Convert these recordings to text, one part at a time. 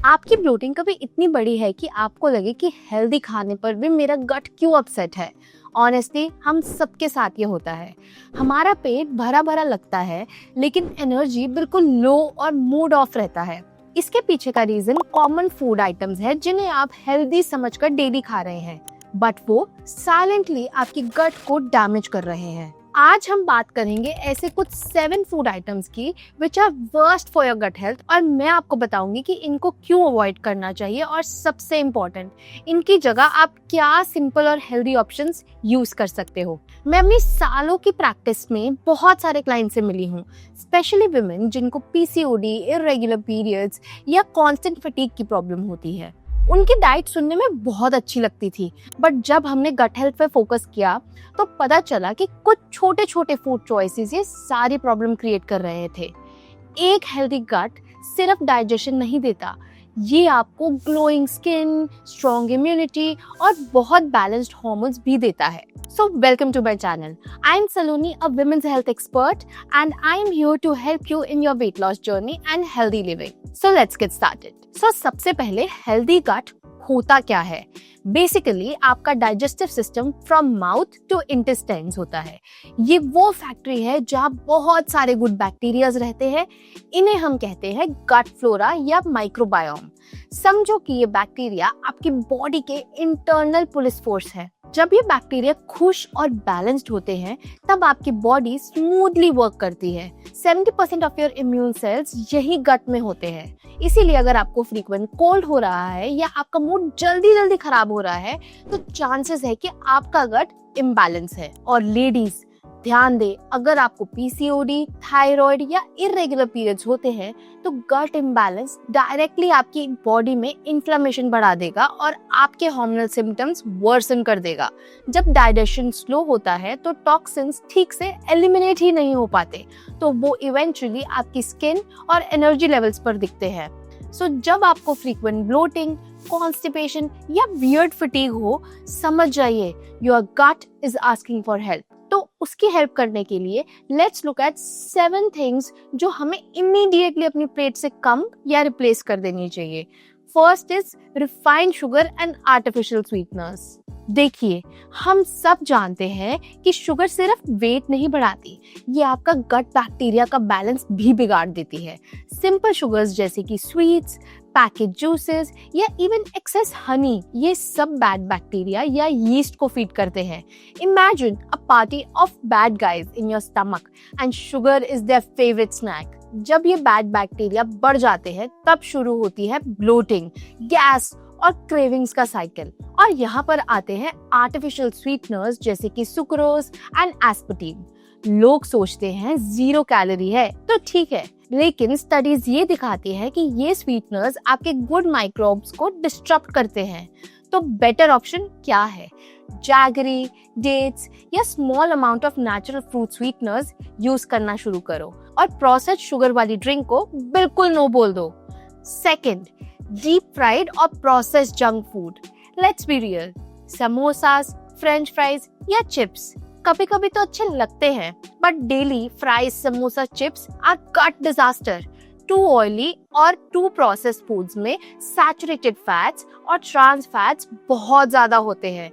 आपकी ब्लोटिंग कभी इतनी बड़ी है कि आपको लगे कि हेल्दी खाने पर भी मेरा गट क्यों अपसेट है। ऑनेस्टली हम सबके साथ ये होता है। हमारा पेट भरा भरा लगता है लेकिन एनर्जी बिल्कुल लो और मूड ऑफ रहता है। इसके पीछे का रीजन कॉमन फूड आइटम्स है जिन्हें आप हेल्दी समझकर डेली खा रहे हैं, बट वो साइलेंटली आपकी गट को डैमेज कर रहे हैं। आज हम बात करेंगे ऐसे कुछ 7 फूड आइटम्स की which are worst for your gut health, और मैं आपको बताऊंगी कि इनको क्यों अवॉइड करना चाहिए और सबसे इम्पोर्टेंट, इनकी जगह आप क्या सिंपल और हेल्दी ऑप्शंस यूज कर सकते हो। मैं अपनी सालों की प्रैक्टिस में बहुत सारे क्लाइंट से मिली हूँ, स्पेशली विमेन जिनको पीसीओडी, इर्रेगुलर पीरियड्स या कांस्टेंट फटीग की प्रॉब्लम होती है। उनकी डाइट सुनने में बहुत अच्छी लगती थी, बट जब हमने गट हेल्थ पे फोकस किया तो पता चला कि कुछ छोटे छोटे फूड चॉइसेस ये सारी प्रॉब्लम क्रिएट कर रहे थे। एक हेल्दी गट सिर्फ डाइजेशन नहीं देता, ये आपको ग्लोइंग स्किन, स्ट्रॉन्ग इम्यूनिटी और बहुत बैलेंस्ड हार्मोन्स भी देता है। So welcome to my channel. I am Saloni, a women's health expert, and I am here to help you in your weight loss journey and healthy living. So let's get started. So सबसे पहले healthy gut होता क्या है? Basically आपका digestive system from mouth to intestines होता है। ये वो फैक्ट्री है जहाँ बहुत सारे गुड बैक्टीरियाज रहते हैं। इन्हें हम कहते हैं गट फ्लोरा या माइक्रोबायोम। समझो कि ये बैक्टीरिया आपकी बॉडी के इंटरनल पुलिस फोर्स है। जब ये बैक्टीरिया खुश और बैलेंस्ड होते हैं तब आपकी बॉडी स्मूथली वर्क करती है। 70% ऑफ योर इम्यून सेल्स यही गट में होते हैं। इसीलिए अगर आपको फ्रीक्वेंट कोल्ड हो रहा है या आपका मूड जल्दी जल्दी खराब हो रहा है तो चांसेस है कि आपका गट इम्बैलेंस है। और लेडीज ध्यान दे, अगर आपको पीसीओडी, थायराइड या इर्रेगुलर पीरियड्स होते हैं तो गट इम्बैलेंस डायरेक्टली आपकी बॉडी में इन्फ्लेमेशन बढ़ा देगा और आपके हार्मोनल सिम्टम्स वर्सन कर देगा। जब डाइजेशन स्लो होता है तो टॉक्सिन्स ठीक से एलिमिनेट ही नहीं हो पाते, तो वो इवेंचुअली आपकी स्किन और एनर्जी लेवल्स पर दिखते हैं। सो जब आपको फ्रीक्वेंट ब्लोटिंग, कॉन्स्टिपेशन या वियर्ड फटीग हो, समझ जाइए your gut is asking for help. तो उसकी हेल्प करने के लिए लेट्स लुक एट 7 थिंग्स जो हमें इमीडिएटली अपनी प्लेट से कम या रिप्लेस कर देनी चाहिए। First is refined sugar and artificial sweeteners. देखिए, हम सब जानते हैं कि शुगर सिर्फ वेट नहीं बढ़ाती, ये आपका गट बैक्टीरिया का बैलेंस भी बिगाड़ देती है। सिंपल शुगर्स जैसे कि स्वीट्स, पैकेज जूसेस या इवन एक्सेस हनी, ये सब बैड बैक्टीरिया या यीस्ट को फीड करते हैं। Imagine a party of bad guys in your stomach and sugar is their favourite snack. जब ये बैड बैक्टीरिया बढ़ जाते हैं तब शुरू होती है ब्लोटिंग, गैस और क्रेविंग्स का साइकिल। और यहाँ पर आते हैं आर्टिफिशियल स्वीटनर्स जैसे कि सुक्रोज एंड एस्पार्टेम। लोग सोचते हैं 0 कैलोरी है तो ठीक है, लेकिन स्टडीज ये दिखाती है कि ये स्वीटनर्स आपके गुड माइक्रोब्स को डिस्टर्ब करते हैं। तो बेटर ऑप्शन क्या है? जैगरी, डेट्स या small amount of natural fruit sweeteners use करना शुरू करो और प्रोसेस्ड शुगर वाली ड्रिंक को बिल्कुल नो बोल दो। सेकंड, डीप फ्राइड और processed junk food. Let's be real, samosas, French fries या चिप्स कभी कभी तो अच्छे लगते हैं, but daily fries, samosa, chips are gut disaster. Too oily और टू प्रोसेस्ड फूड्स में सैचुरेटेड फैट्स और ट्रांस फैट्स बहुत ज्यादा होते हैं।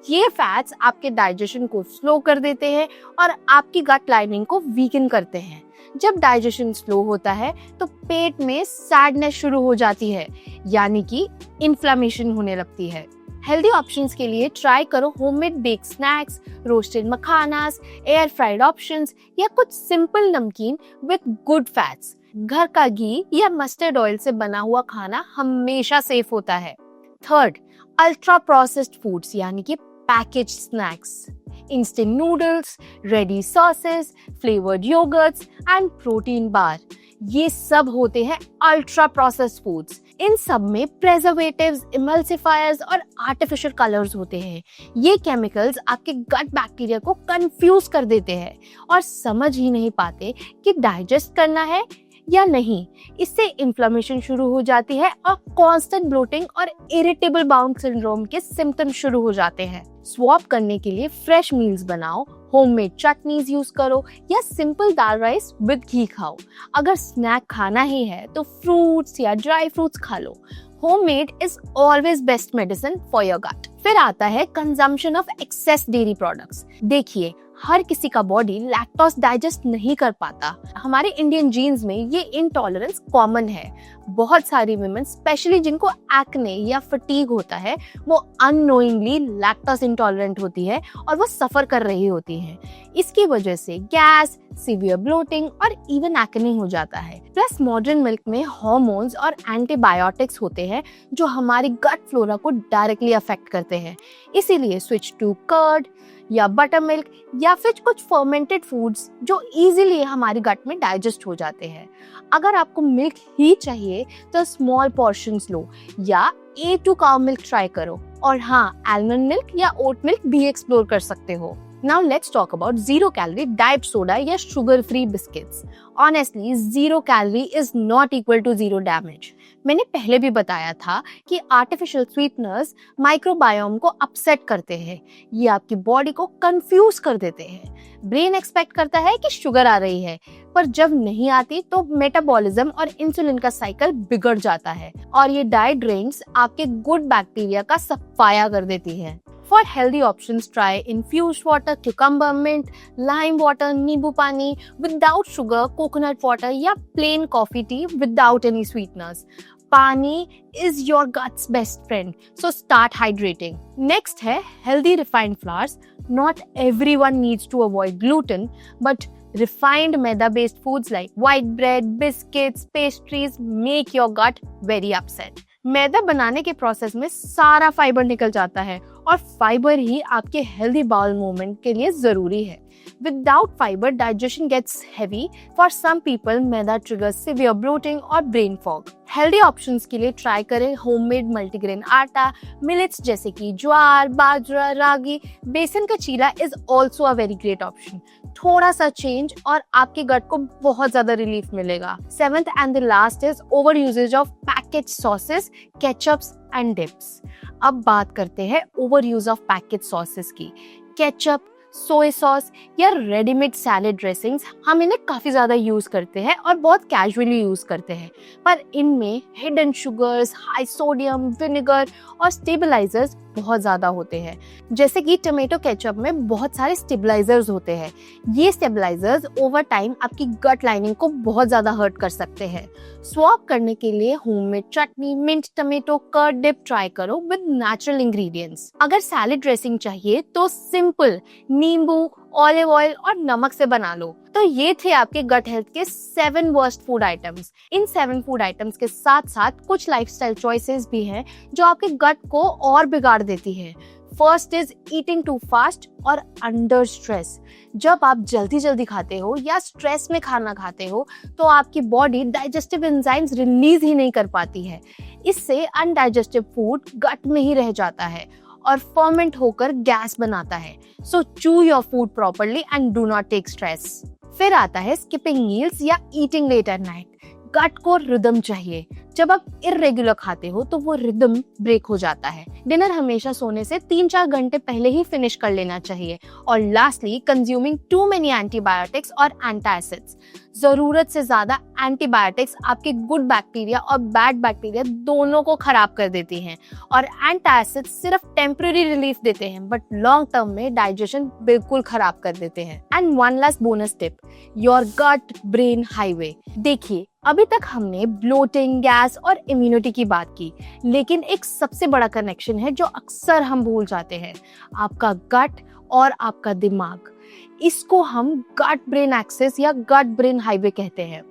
ये फैट्स आपके डाइजेशन को स्लो कर देते हैं और आपकी गट लाइनिंग को वीकन करते हैं। जब डाइजेशन स्लो होता है तो पेट में सैडनेस शुरू हो जाती है, यानी कि इन्फ्लेमेशन होने लगती है। हेल्दी ऑप्शंस के लिए ट्राई करो homemade bake snacks, roasted makhanas, air fried options या कुछ सिंपल नमकीन विद गुड फैट्स। घर का घी या मस्टर्ड ऑयल से बना हुआ खाना हमेशा सेफ होता है। थर्ड, अल्ट्रा प्रोसेस्ड फूड्स यानी कि package snacks, instant noodles, ready sauces, flavoured yoghurts and protein bar, ये सब होते हैं अल्ट्रा प्रोसेस्ड फूड्स। इन सब में प्रेजर्वेटिव्स, इमल्सिफायर्स और आर्टिफिशियल कलर्स होते हैं। ये केमिकल्स आपके गट बैक्टीरिया को कंफ्यूज कर देते हैं और समझ ही नहीं पाते कि डाइजेस्ट करना है या नहीं। इससे इन्फ्लेमेशन शुरू हो जाती है और कांस्टेंट ब्लोटिंग और इरिटेबल बाउल सिंड्रोम के सिम्टम्स शुरू हो जाते हैं। स्वैप करने के लिए फ्रेश मील्स बनाओ, होममेड चटनीज यूज करो या सिंपल दाल राइस विद घी खाओ। अगर स्नैक खाना ही है तो फ्रूट्स या ड्राई फ्रूट्स खा लो। Homemade is always best medicine for your gut. फिर आता है consumption of excess dairy products. देखिए, हर किसी का बॉडी लैक्टोज डाइजेस्ट नहीं कर पाता। हमारे इंडियन जीन्स में ये इनटॉलरेंस कॉमन है। बहुत सारी वुमेन, स्पेशली जिनको एक्ने या फटीग होता है, वो अननोइंगली लैक्टोज इंटॉलरेंट होती है और वो सफर कर रही होती है। इसकी वजह से गैस, सीवियर ब्लोटिंग और इवन एक्ने हो जाता है। प्लस मॉडर्न मिल्क में हार्मोन्स और एंटीबायोटिक्स होते हैं जो हमारी गट फ्लोरा को डायरेक्टली अफेक्ट करते हैं। इसीलिए स्विच टू कर्ड या बटर मिल्क या फिर कुछ फर्मेंटेड फूड्स जो इजीली हमारी गट में डाइजेस्ट हो जाते हैं। अगर आपको मिल्क ही चाहिए तो स्मॉल पोर्शंस लो या A2 काउ मिल्क ट्राई करो। और हाँ, आलमंड मिल्क या ओट मिल्क भी एक्सप्लोर कर सकते हो। Now let's talk about zero calorie diet soda या sugar free biscuits. Honestly, zero calorie is not equal to zero damage. मैंने पहले भी बताया था कि आर्टिफिशियल स्वीटनर्स माइक्रोबायोम को अपसेट करते हैं। ये आपकी बॉडी को कंफ्यूज कर देते हैं। ब्रेन एक्सपेक्ट करता है कि शुगर आ रही है, पर जब नहीं आती तो मेटाबॉलिज्म और इंसुलिन का साइकिल बिगड़ जाता है और ये डाइट ड्रिंक्स आपके गुड बैक्टीरिया का सफाया कर देती है। For healthy options, try infused water, cucumber mint, lime water, नींबू पानी without sugar, coconut water या plain coffee tea without any sweeteners. पानी is your gut's best friend, so start hydrating. Next है healthy refined flours. Not everyone needs to avoid gluten, but refined maida-based foods like white bread, biscuits, pastries make your gut very upset. मैदा बनाने के process में सारा fibre निकल जाता है और fibre ही आपके हेल्दी बाउल मूवमेंट के लिए जरूरी है। Without fiber, digestion gets heavy. For some people, maida triggers severe bloating और brain fog. हेल्दी ऑप्शंस के लिए ट्राई करें होममेड मल्टीग्रेन आटा, मिलेट्स जैसे कि ज्वार, बाजरा, रागी, बेसन का chilla is also a very great option. थोड़ा सा चेंज और आपके गट को बहुत ज्यादा रिलीफ मिलेगा। Seventh and the last is over usages of package sauces, ketchups and dips. अब बात करते हैं over use of package sauces की। केचप, सोया सॉस या रेडीमेड सैलेड ड्रेसिंग्स, हम इन्हें काफी ज्यादा यूज करते हैं और बहुत कैजुअली यूज करते हैं, पर इनमें hidden sugars, high sodium, vinegar और स्टेबलाइजर्स बहुत ज्यादा होते हैं। जैसे कि टोमेटो केचप में बहुत सारे स्टेबलाइजर्स होते हैं। ये स्टेबलाइजर्स ओवर टाइम आपकी गट लाइनिंग को बहुत ज्यादा हर्ट कर सकते हैं। स्वैप करने के लिए homemade chutney, mint tomato curd dip try करो विद नेचुरल इंग्रेडिएंट्स। अगर सैलेड ड्रेसिंग चाहिए तो सिंपल नींबू, ऑलिव ऑयल और नमक से बना लो। तो ये थे आपके गट हेल्थ के 7 वर्स्ट फूड आइटम्स। इन 7 फूड आइटम्स के साथ साथ कुछ लाइफस्टाइल चॉइसेस भी हैं जो आपके गट को और बिगाड़ देती है। First is eating too fast और अंडर स्ट्रेस। जब आप जल्दी जल्दी खाते हो या स्ट्रेस में खाना खाते हो तो आपकी बॉडी डाइजेस्टिव एंजाइम्स रिलीज ही नहीं कर पाती है। इससे अनडाइजेस्टिव फूड गट में ही रह जाता है और फर्मेंट होकर गैस बनाता है। So chew your food properly and do not take stress. फिर आता है स्किपिंग मील्स या eating late at night. Gut को रिदम चाहिए। जब आप इर्रेगुलर खाते हो तो वो रिदम ब्रेक हो जाता है। डिनर हमेशा सोने से 3-4 घंटे पहले ही फिनिश कर लेना चाहिए। और lastly, consuming too many antibiotics और एंटासिड्स। जरूरत से ज्यादा एंटीबायोटिक्स आपके गुड बैक्टीरिया और बैड बैक्टीरिया दोनों को खराब कर देती हैं और एंटासिड्स सिर्फ टेम्पररी रिलीफ देते हैं बट लॉन्ग टर्म में डाइजेशन बिल्कुल खराब कर देते हैं। And one last bonus tip, your gut brain highway. देखिए, अभी तक हमने ब्लोटिंग, गैस और इम्यूनिटी की बात की, लेकिन एक सबसे बड़ा कनेक्शन है जो अक्सर हम भूल जाते हैं, आपका गट और आपका दिमाग। इसको हम गट ब्रेन एक्सेस या गट ब्रेन हाईवे कहते हैं।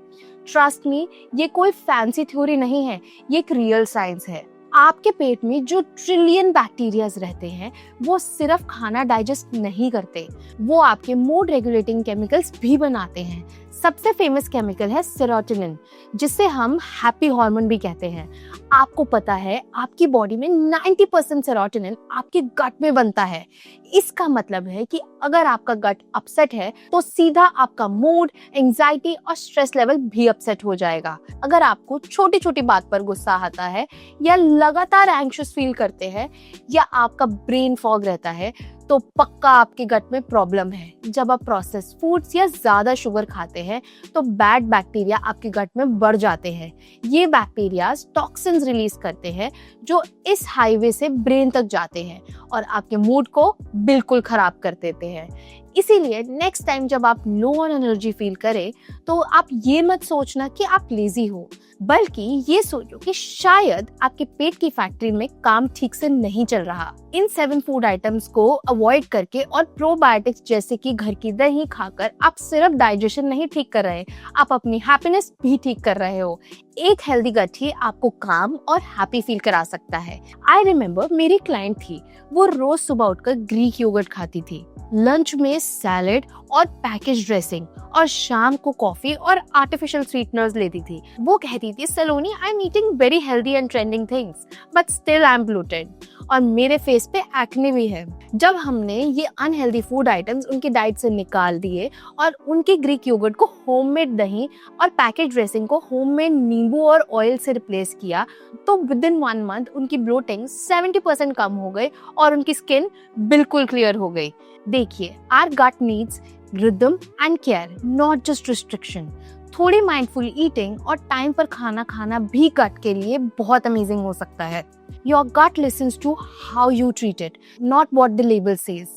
ट्रस्ट मी, ये कोई फैंसी थ्योरी नहीं है, ये एक रियल साइंस है। आपके पेट में जो ट्रिलियन बैक्टीरियाज रहते हैं वो सिर्फ खाना डाइजेस्ट नहीं करते, वो आपके मूड रेगुलेटिंग केमिकल्स भी बनाते हैं। सबसे फेमस केमिकल है सेरोटोनिन, जिसे हम हैप्पी हार्मोन भी कहते हैं। आपको पता है आपकी बॉडी में 90% सेरोटोनिन आपके गट में बनता है। इसका मतलब है कि अगर आपका गट अपसेट है तो सीधा आपका मूड, एंजाइटी और स्ट्रेस लेवल भी अपसेट हो जाएगा। अगर आपको छोटी छोटी बात पर गुस्सा आता है या लगातार एंग्शियस फील करते हैं या आपका ब्रेन फॉग रहता है तो पक्का आपके गट में प्रॉब्लम है। जब आप प्रोसेस्ड फूड्स या ज्यादा शुगर खाते हैं तो बैड बैक्टीरिया आपके गट में बढ़ जाते हैं। ये बैक्टीरिया टॉक्सिन्स रिलीज करते हैं जो इस हाईवे से ब्रेन तक जाते हैं और आपके मूड को बिल्कुल खराब कर देते हैं। इसीलिए नेक्स्ट टाइम जब आप लो ऑन एनर्जी फील करें तो आप ये मत सोचना कि आप लेजी हो, बल्कि ये सोचो कि शायद आपके पेट की फैक्ट्री में काम ठीक से नहीं चल रहा। इन 7 फूड आइटम्स को अवॉइड करके और प्रोबायोटिक्स जैसे कि घर की दही खाकर आप सिर्फ डाइजेशन नहीं ठीक कर रहे, आप अपनी हैप्पीनेस भी ठीक कर रहे हो। एक हेल्दी गट ही आपको काम और हैप्पी फील करा सकता है। आई रिमेम्बर मेरी क्लाइंट थी, वो रोज सुबह उठकर ग्रीक योगर्ट खाती थी, लंच में सैलेड और पैकेज ड्रेसिंग और शाम को कॉफी और आर्टिफिशियल स्वीटनर्स लेती थी। वो कहती थी, Saloni I am eating very healthy and trending things but still I am bloated और मेरे फेस पे एक्ने भी है। जब हमने ये अनहेल्दी फूड आइटम्स उनकी डाइट से निकाल दिए और उनके ग्रीक योगर्ट को होममेड दही और पैकेज ड्रेसिंग को होममेड नींबू और ऑयल से रिप्लेस किया तो विद इन 1 मंथ उनकी ब्लोटिंग 70% कम हो गई और उनकी स्किन बिल्कुल क्लियर हो गई। देखिए, our gut needs rhythm and care, not just restriction. थोड़ी माइंडफुल ईटिंग और टाइम पर खाना खाना भी गट के लिए बहुत अमेजिंग हो सकता है। Your gut listens to how you treat it, not what the label says.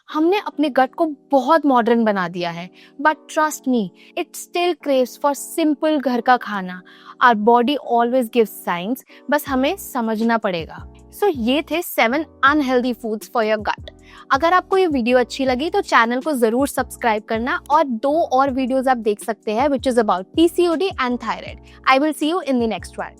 हमने अपने गट को बहुत मॉडर्न बना दिया है, but trust me, it still craves for simple घर का खाना। Our body always gives signs, बस हमें समझना पड़ेगा। So ये थे 7 unhealthy foods for your gut. अगर आपको ये वीडियो अच्छी लगी तो चैनल को जरूर सब्सक्राइब करना और 2 और वीडियोस आप देख सकते हैं which is about PCOD and thyroid. I will see you in the next one.